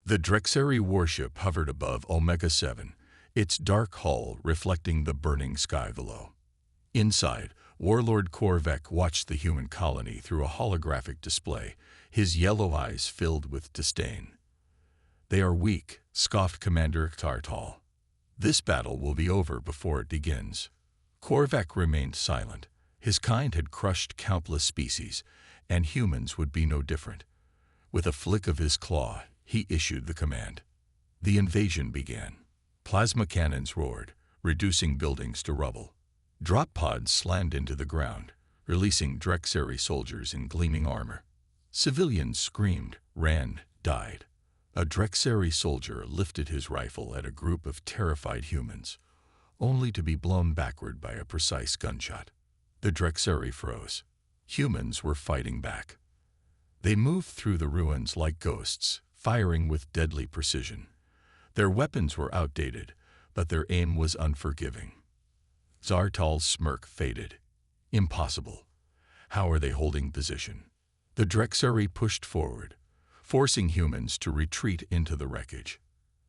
The Drexeri warship hovered above Omega-7, its dark hull reflecting the burning sky below. Inside, Warlord Korvek watched the human colony through a holographic display, his yellow eyes filled with disdain. "They are weak," scoffed Commander Tartal. "This battle will be over before it begins." Korvek remained silent. His kind had crushed countless species, and humans would be no different. With a flick of his claw, he issued the command. The invasion began. Plasma cannons roared, reducing buildings to rubble. Drop pods slammed into the ground, releasing Drexeri soldiers in gleaming armor. Civilians screamed, ran, died. A Drexeri soldier lifted his rifle at a group of terrified humans, only to be blown backward by a precise gunshot. The Drexeri froze. Humans were fighting back. They moved through the ruins like ghosts, firing with deadly precision. Their weapons were outdated, but their aim was unforgiving. Zartal's smirk faded. Impossible. How are they holding position? The Drexeri pushed forward, forcing humans to retreat into the wreckage.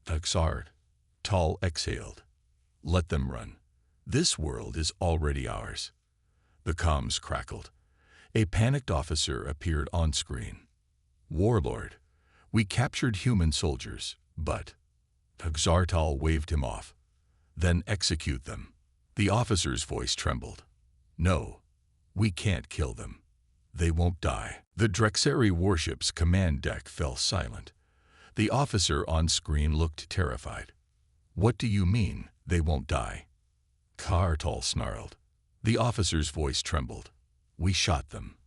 Tal exhaled. "Let them run. This world is already ours." The comms crackled. A panicked officer appeared on screen. "Warlord, we captured human soldiers, but..." Zartal waved him off. "Then execute them." The officer's voice trembled. "No, we can't kill them. They won't die." The Drexeri warship's command deck fell silent. The officer on screen looked terrified. "What do you mean, they won't die?" Zartal snarled. The officer's voice trembled. "We shot them.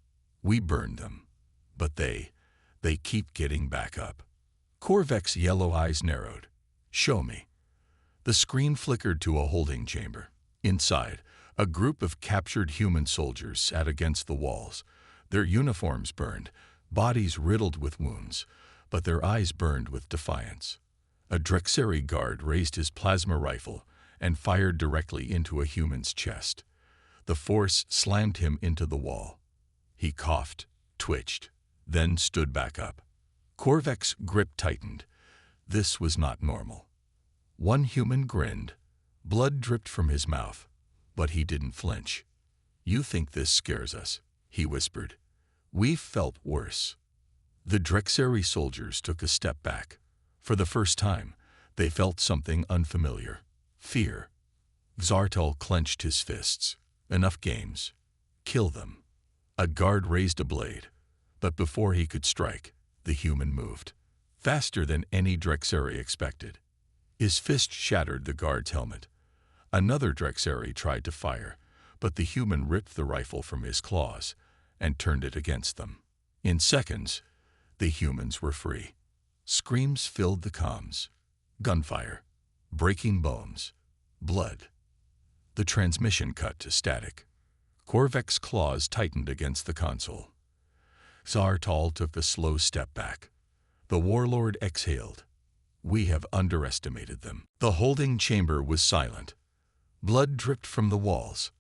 We burned them. But they keep getting back up." Korvek's yellow eyes narrowed. "Show me." The screen flickered to a holding chamber. Inside, a group of captured human soldiers sat against the walls. Their uniforms burned, bodies riddled with wounds, but their eyes burned with defiance. A Drexeri guard raised his plasma rifle and fired directly into a human's chest. The force slammed him into the wall. He coughed, twitched, then stood back up. Korvek's grip tightened. This was not normal. One human grinned. Blood dripped from his mouth, but he didn't flinch. "You think this scares us," he whispered. "We've felt worse." The Drexeri soldiers took a step back. For the first time, they felt something unfamiliar. Fear. Zartal clenched his fists. "Enough games. Kill them." A guard raised a blade, but before he could strike, the human moved. Faster than any Drexeri expected. His fist shattered the guard's helmet. Another Drexeri tried to fire, but the human ripped the rifle from his claws and turned it against them. In seconds, the humans were free. Screams filled the comms. Gunfire. Breaking bones. Blood. The transmission cut to static. Korvek's claws tightened against the console. Zartal took a slow step back. The warlord exhaled. "We have underestimated them." The holding chamber was silent. Blood dripped from the walls.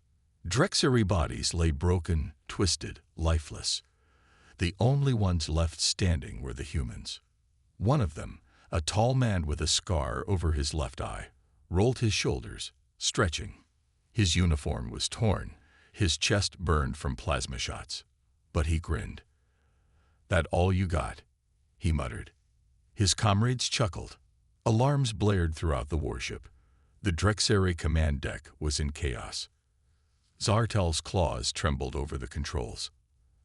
Drexeri bodies lay broken, twisted, lifeless. The only ones left standing were the humans. One of them, a tall man with a scar over his left eye, rolled his shoulders, stretching. His uniform was torn, his chest burned from plasma shots. But he grinned. "That all you got?" he muttered. His comrades chuckled. Alarms blared throughout the warship. The Drexeri command deck was in chaos. Zartal's claws trembled over the controls.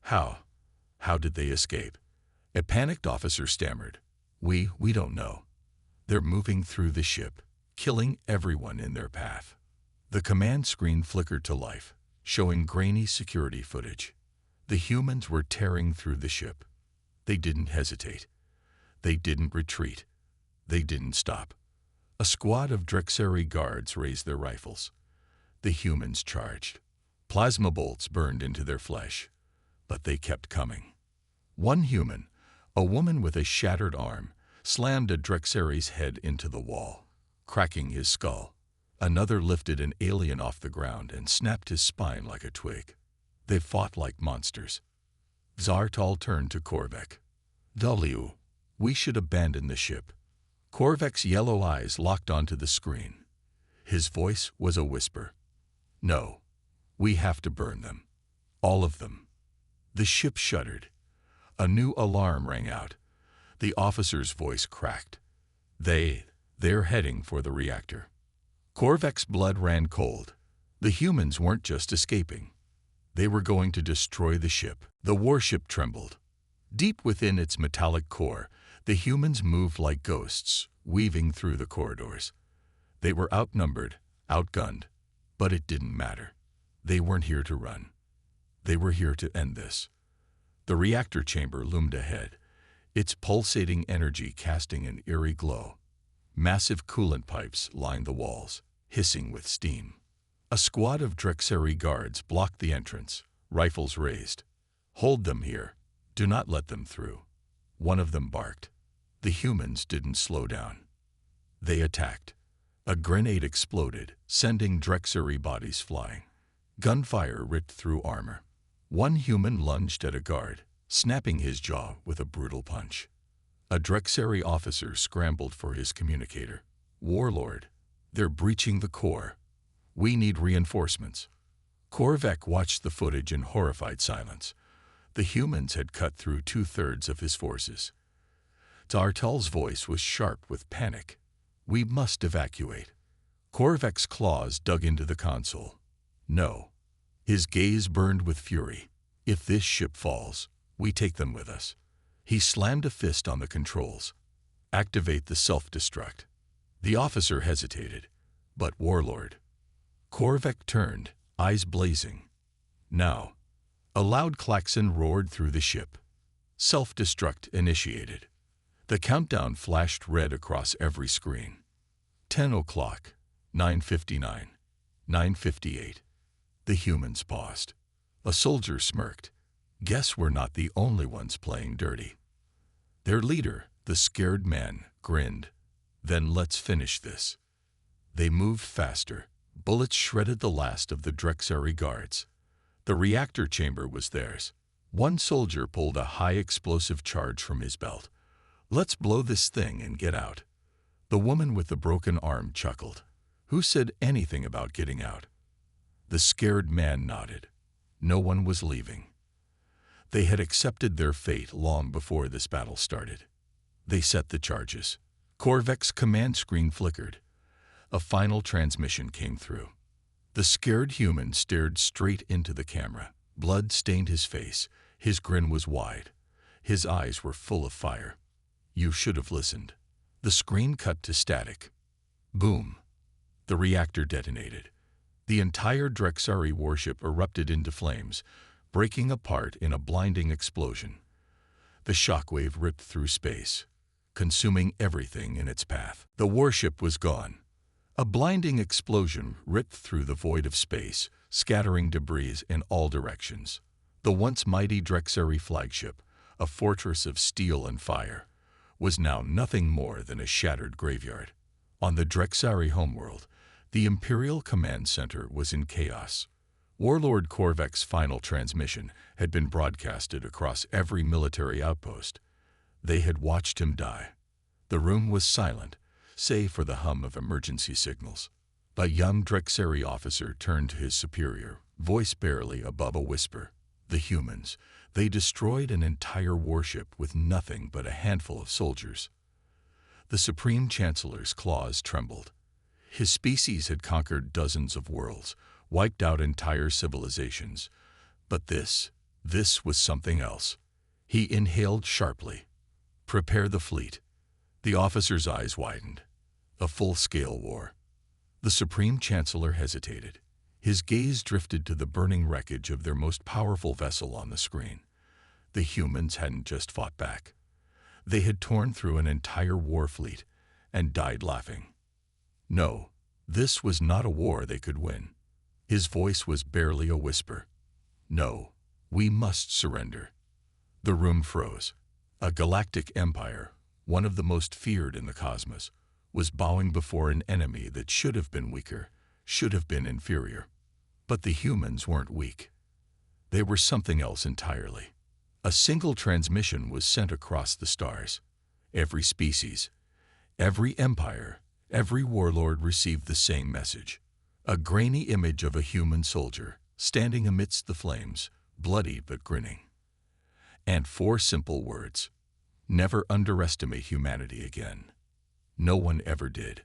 How did they escape?" A panicked officer stammered. We don't know. They're moving through the ship, killing everyone in their path." The command screen flickered to life, showing grainy security footage. The humans were tearing through the ship. They didn't hesitate. They didn't retreat. They didn't stop. A squad of Drexeri guards raised their rifles. The humans charged. Plasma bolts burned into their flesh, but they kept coming. One human, a woman with a shattered arm, slammed a Drexeri's head into the wall, cracking his skull. Another lifted an alien off the ground and snapped his spine like a twig. They fought like monsters. Zartal turned to Korvek. "W, We should abandon the ship. Korvek's yellow eyes locked onto the screen. His voice was a whisper. No, we have to burn them. All of them. The ship shuddered. A new alarm rang out. The officer's voice cracked. They're heading for the reactor. Korvek's blood ran cold. The humans weren't just escaping. They were going to destroy the ship. The warship trembled. Deep within its metallic core, the humans moved like ghosts, weaving through the corridors. They were outnumbered, outgunned, but it didn't matter. They weren't here to run. They were here to end this. The reactor chamber loomed ahead, its pulsating energy casting an eerie glow. Massive coolant pipes lined the walls, hissing with steam. A squad of Drexari guards blocked the entrance, rifles raised. Hold them here. Do not let them through. One of them barked. The humans didn't slow down. They attacked. A grenade exploded, sending Drexari bodies flying. Gunfire ripped through armor. One human lunged at a guard, snapping his jaw with a brutal punch. A Drexari officer scrambled for his communicator. Warlord, they're breaching the core. We need reinforcements. Korvek watched the footage in horrified silence. The humans had cut through 2/3 of his forces. Tartal's voice was sharp with panic. We must evacuate. Korvek's claws dug into the console. No. His gaze burned with fury. If this ship falls, we take them with us. He slammed a fist on the controls. Activate the self-destruct. The officer hesitated. But Warlord. Korvek turned, eyes blazing. Now. A loud klaxon roared through the ship. Self-destruct initiated. The countdown flashed red across every screen. 10 o'clock, 9:59, 9:58. The humans paused. A soldier smirked. Guess we're not the only ones playing dirty. Their leader, the scared man, grinned. Then let's finish this. They moved faster. Bullets shredded the last of the Drexari guards. The reactor chamber was theirs. One soldier pulled a high explosive charge from his belt. Let's blow this thing and get out. The woman with the broken arm chuckled. Who said anything about getting out? The scared man nodded. No one was leaving. They had accepted their fate long before this battle started. They set the charges. Korvek's command screen flickered. A final transmission came through. The scared human stared straight into the camera. Blood stained his face. His grin was wide. His eyes were full of fire. You should have listened. The screen cut to static. Boom. The reactor detonated. The entire Drexari warship erupted into flames, breaking apart in a blinding explosion. The shockwave ripped through space, consuming everything in its path. The warship was gone. A blinding explosion ripped through the void of space, scattering debris in all directions. The once mighty Drexari flagship, a fortress of steel and fire, was now nothing more than a shattered graveyard. On the Drexari homeworld, the Imperial Command Center was in chaos. Warlord Korvek's final transmission had been broadcasted across every military outpost. They had watched him die. The room was silent, save for the hum of emergency signals. A young Drexari officer turned to his superior, voice barely above a whisper. The humans. They destroyed an entire warship with nothing but a handful of soldiers. The Supreme Chancellor's claws trembled. His species had conquered dozens of worlds, wiped out entire civilizations. But this was something else. He inhaled sharply. Prepare the fleet. The officer's eyes widened. A full-scale war. The Supreme Chancellor hesitated. His gaze drifted to the burning wreckage of their most powerful vessel on the screen. The humans hadn't just fought back. They had torn through an entire war fleet and died laughing. No, this was not a war they could win. His voice was barely a whisper. No, we must surrender. The room froze. A galactic empire, one of the most feared in the cosmos, was bowing before an enemy that should have been weaker, should have been inferior. But the humans weren't weak. They were something else entirely. A single transmission was sent across the stars. Every species, every empire, every warlord received the same message. A grainy image of a human soldier standing amidst the flames, bloody but grinning. And 4 simple words: never underestimate humanity again. No one ever did.